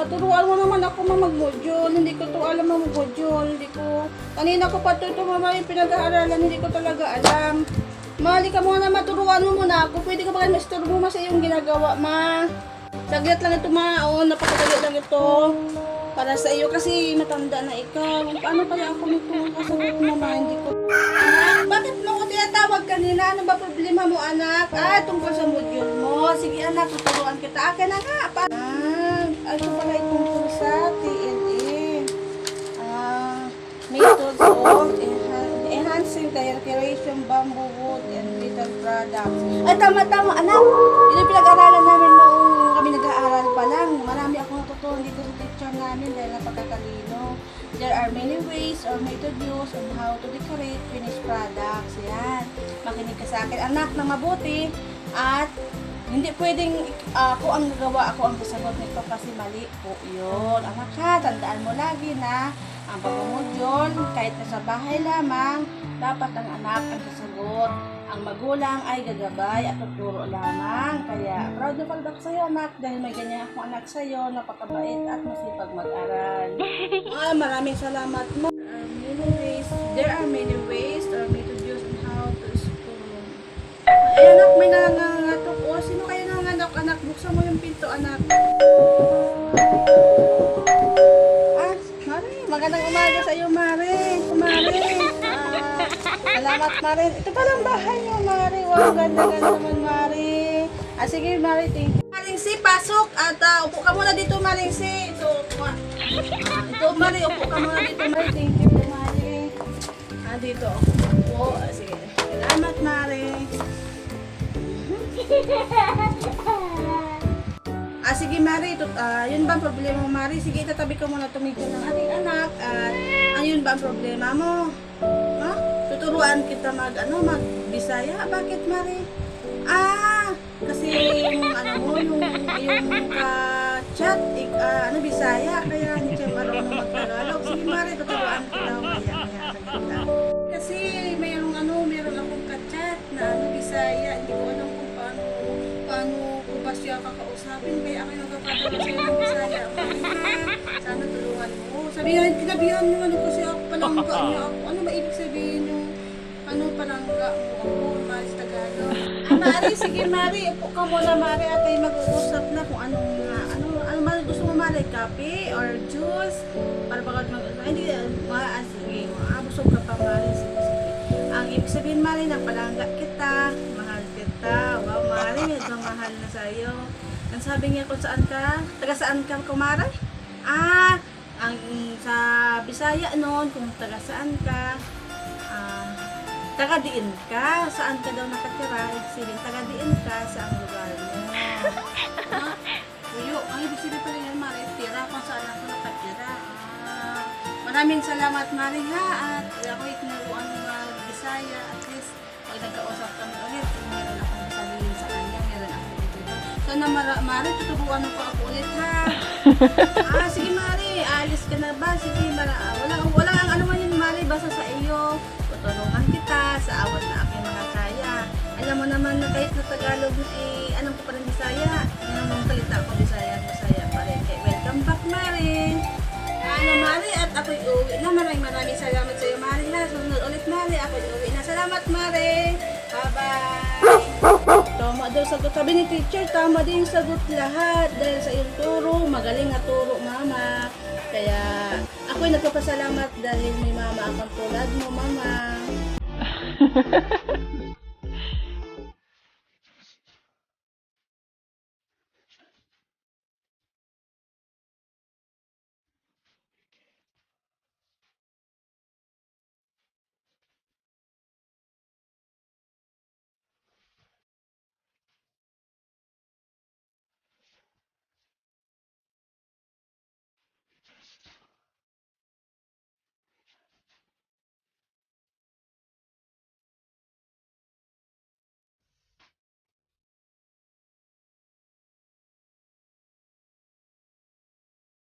turuan mo naman ako mag-module. Hindi ko to alam mag-module. Kanina ko pa ito mama yung pinag-aaralan, hindi ko talaga alam. Mali ka muna, maturuan mo muna ako. Pwede ka ba kayo ma-istorbo ma sa iyong ginagawa, ma? Saglit lang ito, ma. Oo, napakadali lang ito. Para sa iyo, kasi matanda na ikaw. Paano kaya ako nagtulong ka sa mama? Hindi ko... Anak, bakit mo ko tinatawag kanina? Ano ba problema mo, anak? Tungkol sa module mo. Sige, anak, tuturuan kita. Akin na nga. Ito pala tungkol sa TNA. Methods of enhancing the recreation, bamboo wood, and little products. Ay, tama, anak. Yun yung pinag-aralan namin noong kami nag-aaral pa lang. Marami akong natutunan dito sa teacher namin dahil napakatalino. There are many ways or method used on how to decorate finished products. Yan. Makinig ka sa akin, anak, na mabuti. At hindi pwedeng ako ang gagawa, ako ang sasagot nito kasi mali po yun. Anak ha, tandaan mo lagi na ang pagmumudyon, kahit nasa bahay lamang, dapat ang anak ang sasagot. Ang magulang ay gagabay at tuturo lamang. Kaya proud na proud ako sa'yo, anak, dahil may ganyan akong anak sa'yo, napakabait at masipag mag-aral. Maraming salamat mo. There are many ways or method used on how to school. Ay, anak, may nangangatok. Sino kayo nangangatok, anak? Buksan mo yung pinto, anak. Magandang umaga sa iyo, Mare. Salamat, Mare. Ito palang bahay niyo, Mare. Wow, ganda-ganda naman, Mare. Sige, Mare, thank you. Maringsi, pasok. At upo ka muna dito, Maringsi. Ito, Mare, upo ka muna dito, Mare. Thank you, Mare. Dito. Upo. Sige. Salamat, Mare. Sige, Mari, yun ba ang problema mo, Mari? Sige, itatabi ko muna tumigil ng ating anak. At yun ba ang problema mo? Ha? Tuturuan kita mag-Bisaya? Bakit, Mari? Kasi yung yung ka-chat, Bisaya, kaya hindi siya marunong mag-Tagalog. Sige, Mari, tuturuan kita. Kasi mayroong akong ka-chat na Bisaya. Hindi ko alam kung paano ko ba siya kakausapin, kaya ako nagpapadala sa'yo ng Bisaya. Sana tulungan mo. Sabihan, kinabihan nyo kasi ako palangga niya ako. Ano ba ibig sabihin yung palangga mo ako, Mari, sa Tagalog? Mari, sige, Mari, upo ka muna, Mari, at tayo mag-uusap na kung ano Mari, gusto mo, Mari, kape or juice? Para bakit hindi, sige, busog ka pa, Mari, sige. Ang ibig sabihin, Mari, na palangga kita, mahal kita. Wow, Mari, medyo mahal na sa'yo. Ang sabi niya kung saan ka, taga saan ka, kumara? Ang sa Bisaya noon, kung taga saan ka, taga diin ka, saan ka daw nakatira, ibig sabihin, taga diin ka, saan lugar mo. Uyo, ang ibig sabihin pala yan, Mari, tira kung saan ako nakatira. Maraming salamat, Mari, ha, at ako'y tinuruan ng Bisaya, at least, pag nagkausap kami ulit, meron akong sabihin sa kanya, meron ako dito. Sana, Mari, tuturuan ako ulit, ha. Sige, Mari, alis ka na ba? Sige, wala ang ano man yun, Mari, basta sa iyo. Tutulungan kita sa awat na aking mga kaya. Alam mo naman na kahit na Tagalog, alam ko pa rin Bisaya. Nung salita ako Bisaya pa rin. Kaya welcome back, Mari. Mari, at ako'y uwi na. Maraming salamat sa iyo, Mari. Sunod ulit, Mari. Ako'y uwi na. Salamat, Mari. Bye-bye. Tama daw sagot. Sabi ni teacher, tama din sagot lahat. Dahil sa iyong turo, magaling na turo, Mama. Kaya ako'y nagpapasalamat dahil may mama akong tulad mo, Mama.